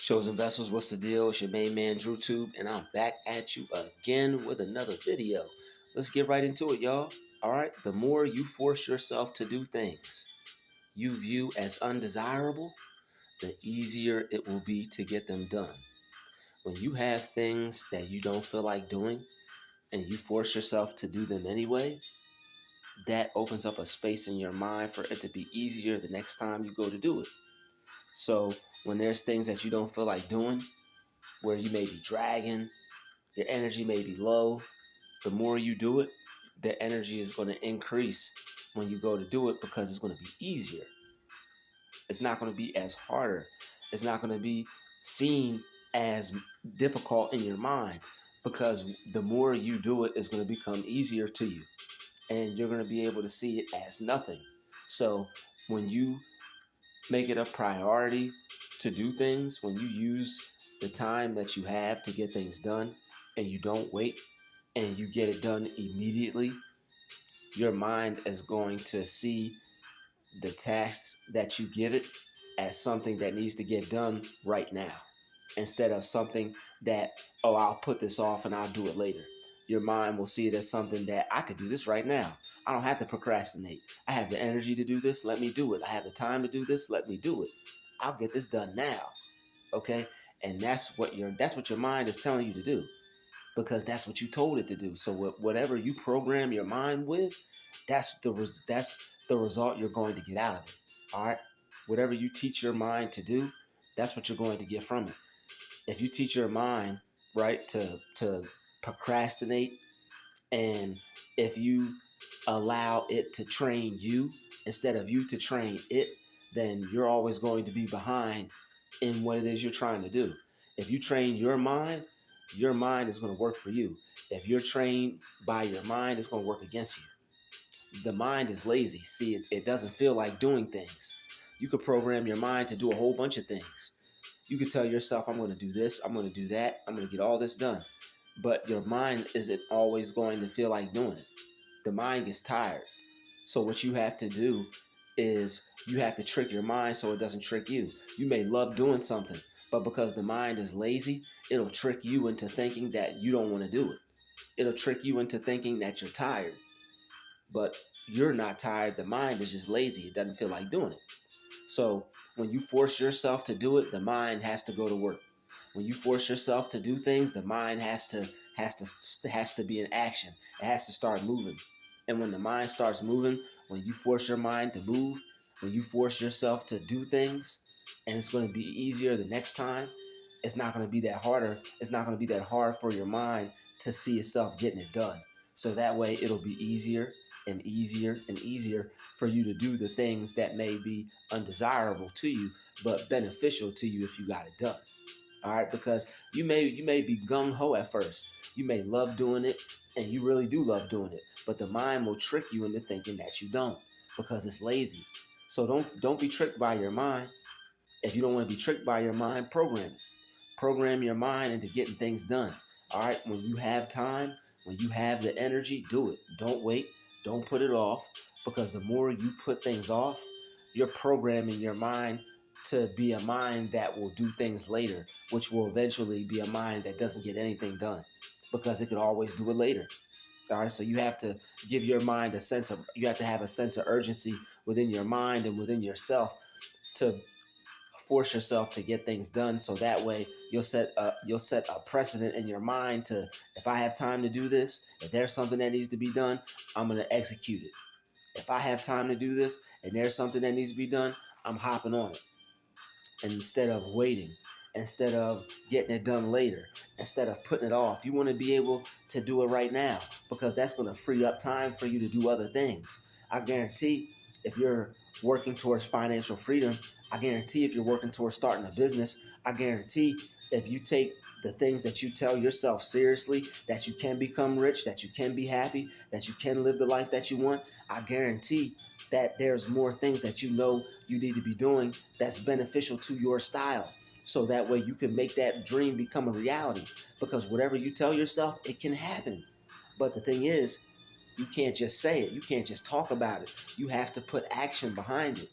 Chosen Vessels, what's the deal? It's your main man, Druuill, and I'm back at you again with another video. Let's get right into it, y'all. All right, the more you force yourself to do things you view as undesirable, the easier it will be to get them done. When you have things that you don't feel like doing and you force yourself to do them anyway, that opens up a space in your mind for it to be easier the next time you go to do it. So when there's things that you don't feel like doing, where you may be dragging, your energy may be low, the more you do it, the energy is going to increase when you go to do it because it's going to be easier. It's not going to be as harder. It's not going to be seen as difficult in your mind because the more you do it, it's going to become easier to you and you're going to be able to see it as nothing. So when you make it a priority to do things, when you use the time that you have to get things done and you don't wait and you get it done immediately, your mind is going to see the tasks that you give it as something that needs to get done right now instead of something that, oh, I'll put this off and I'll do it later. Your mind will see it as something that I could do this right now. I don't have to procrastinate. I have the energy to do this. Let me do it. I have the time to do this. Let me do it. I'll get this done now. Okay. And that's what your mind is telling you to do because that's what you told it to do. So whatever you program your mind with, that's the result you're going to get out of it. All right. Whatever you teach your mind to do, that's what you're going to get from it. If you teach your mind, right, to procrastinate, and if you allow it to train you instead of you to train it, then you're always going to be behind in what it is you're trying to do. If you train your mind is going to work for you. If you're trained by your mind, it's going to work against you. The mind is lazy. See, it doesn't feel like doing things. You could program your mind to do a whole bunch of things. You could tell yourself, I'm going to do this, I'm going to do that, I'm going to get all this done. But your mind isn't always going to feel like doing it. The mind gets tired. So what you have to do is you have to trick your mind so it doesn't trick you. You may love doing something, but because the mind is lazy, it'll trick you into thinking that you don't want to do it. It'll trick you into thinking that you're tired. But you're not tired. The mind is just lazy. It doesn't feel like doing it. So when you force yourself to do it, the mind has to go to work. When you force yourself to do things, the mind has to be in action. It has to start moving. And when the mind starts moving, when you force your mind to move, when you force yourself to do things, and it's going to be easier the next time, it's not going to be that harder. It's not going to be that hard for your mind to see itself getting it done. So that way it'll be easier and easier and easier for you to do the things that may be undesirable to you, but beneficial to you if you got it done. All right, because you may be gung ho at first. You may love doing it, and you really do love doing it, but the mind will trick you into thinking that you don't because it's lazy. So don't be tricked by your mind. If you don't want to be tricked by your mind, program it. Program your mind into getting things done. All right, when you have time, when you have the energy, do it. Don't wait. Don't put it off because the more you put things off, you're programming your mind to be a mind that will do things later, which will eventually be a mind that doesn't get anything done because it could always do it later. All right, so you have to give your mind you have to have a sense of urgency within your mind and within yourself to force yourself to get things done. So that way you'll set a precedent in your mind to, if I have time to do this, if there's something that needs to be done, I'm going to execute it. If I have time to do this and there's something that needs to be done, I'm hopping on it. And instead of waiting, instead of getting it done later, instead of putting it off, you want to be able to do it right now because that's going to free up time for you to do other things. I guarantee if you're working towards financial freedom, I guarantee if you're working towards starting a business, I guarantee if you take the things that you tell yourself seriously, that you can become rich, that you can be happy, that you can live the life that you want, I guarantee that there's more things that you know you need to be doing that's beneficial to your style. So that way you can make that dream become a reality. Because whatever you tell yourself, it can happen. But the thing is, you can't just say it. You can't just talk about it. You have to put action behind it.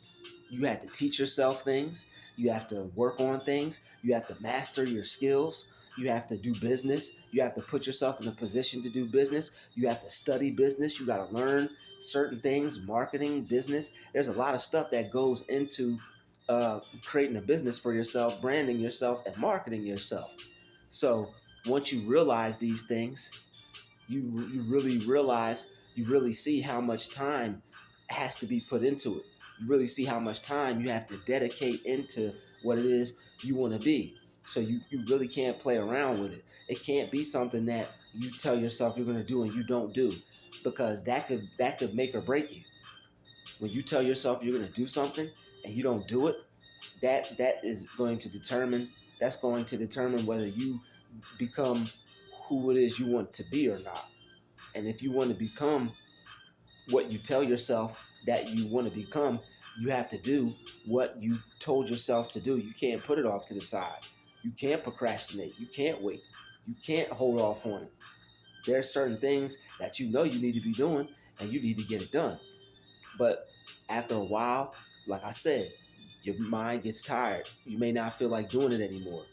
You have to teach yourself things. You have to work on things. You have to master your skills. You have to do business. You have to put yourself in a position to do business. You have to study business. You got to learn certain things, marketing, business. There's a lot of stuff that goes into creating a business for yourself, branding yourself, and marketing yourself. So once you realize these things, you really realize, you really see how much time has to be put into it. You really see how much time you have to dedicate into what it is you want to be. So you really can't play around with it. It can't be something that you tell yourself you're going to do and you don't do, because that could make or break you. When you tell yourself you're going to do something and you don't do it, that is going to determine, that's going to determine whether you become who it is you want to be or not. And if you want to become what you tell yourself that you want to become, you have to do what you told yourself to do. You can't put it off to the side. You can't procrastinate. You can't wait. You can't hold off on it. There are certain things that you know you need to be doing and you need to get it done. But after a while, like I said, your mind gets tired. You may not feel like doing it anymore.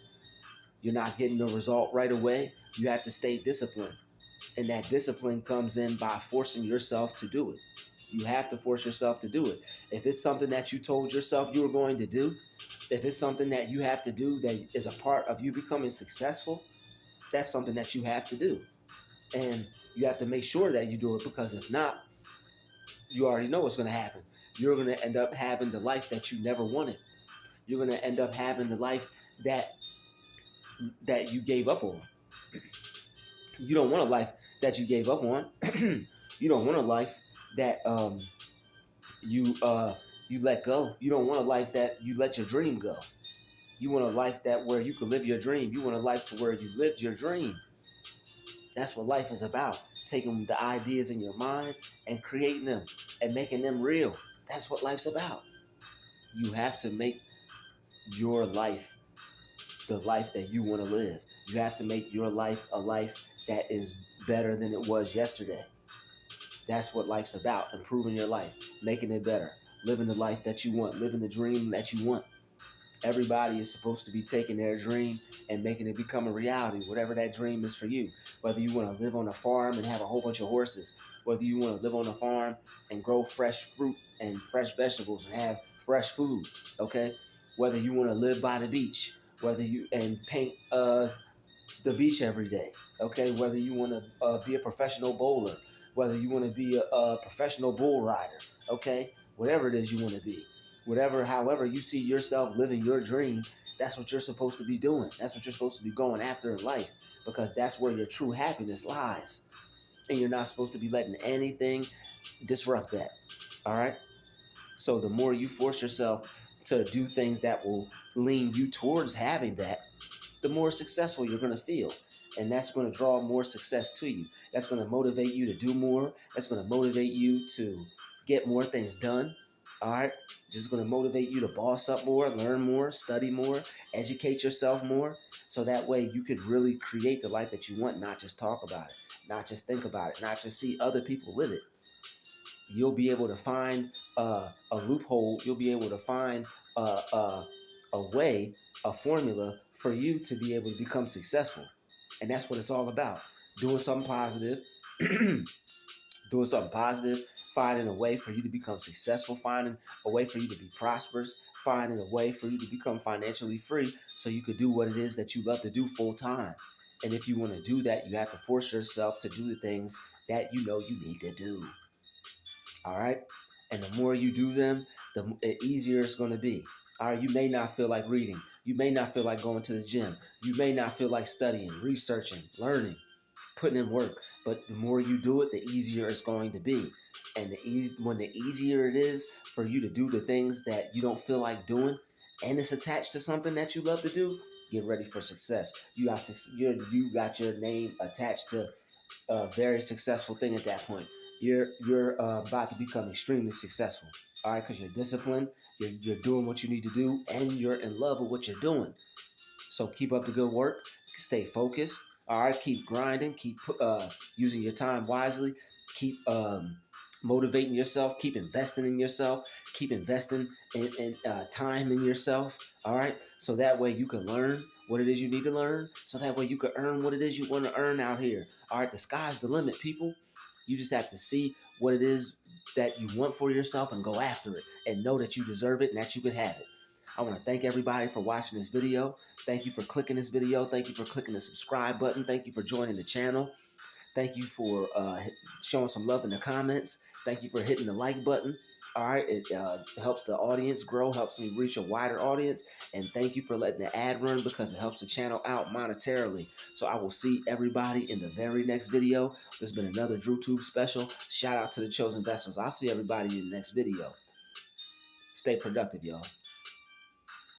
You're not getting the result right away. You have to stay disciplined. And that discipline comes in by forcing yourself to do it. You have to force yourself to do it. If it's something that you told yourself you were going to do, if it's something that you have to do that is a part of you becoming successful, that's something that you have to do. And you have to make sure that you do it, because if not, you already know what's going to happen. You're going to end up having the life that you never wanted. You're going to end up having the life that you gave up on. You don't want a life that you gave up on. You don't want a life that you let go. You don't want a life that you let your dream go. You want a life that where you can live your dream. You want a life to where you lived your dream. That's what life is about. Taking the ideas in your mind and creating them and making them real. That's what life's about. You have to make your life the life that you want to live. You have to make your life a life that is better than it was yesterday. That's what life's about. Improving your life, making it better, living the life that you want, living the dream that you want. Everybody is supposed to be taking their dream and making it become a reality, whatever that dream is for you. Whether you want to live on a farm and have a whole bunch of horses, whether you want to live on a farm and grow fresh fruit and fresh vegetables and have fresh food, okay? Whether you want to live by the beach, whether you and paint the beach every day, okay? Whether you want to be a professional bowler, whether you want to be a professional bull rider, okay? Whatever it is you want to be, whatever, however you see yourself living your dream, that's what you're supposed to be doing. That's what you're supposed to be going after in life, because that's where your true happiness lies. And you're not supposed to be letting anything disrupt that. All right? So the more you force yourself to do things that will lean you towards having that, the more successful you're going to feel. And that's going to draw more success to you. That's going to motivate you to do more. That's going to motivate you to get more things done. All right. Just going to motivate you to boss up more, learn more, study more, educate yourself more. So that way you could really create the life that you want, not just talk about it, not just think about it, not just see other people live it. You'll be able to find a loophole. You'll be able to find a way, a formula for you to be able to become successful. And that's what it's all about. Doing something positive, doing something positive, finding a way for you to become successful, finding a way for you to be prosperous, finding a way for you to become financially free so you could do what it is that you love to do full time. And if you want to do that, you have to force yourself to do the things that you know you need to do. All right. And the more you do them, the easier it's going to be. All right. You may not feel like reading. You may not feel like going to the gym. You may not feel like studying, researching, learning, putting in work. But the more you do it, the easier it's going to be. And when the easier it is for you to do the things that you don't feel like doing, and it's attached to something that you love to do, get ready for success. You got your name attached to a very successful thing at that point. You're about to become extremely successful. All right, because you're disciplined, you're doing what you need to do, and you're in love with what you're doing. So keep up the good work. Stay focused. All right, keep grinding. Keep using your time wisely. Keep motivating yourself, keep investing in yourself, keep investing in time in yourself. All right, so that way you can learn what it is you need to learn, so that way you can earn what it is you want to earn out here. All right, the sky's the limit, people. You just have to see what it is that you want for yourself and go after it, and know that you deserve it and that you can have it. I want to thank everybody for watching this video. Thank you for clicking this video. Thank you for clicking the subscribe button. Thank you for joining the channel. Thank you for showing some love in the comments. Thank you for hitting the like button. All right, it helps the audience grow, helps me reach a wider audience. And thank you for letting the ad run, because it helps the channel out monetarily. So I will see everybody in the very next video. There's been another DruuTube special. Shout out to the chosen vessels. I'll see everybody in the next video. Stay productive, y'all.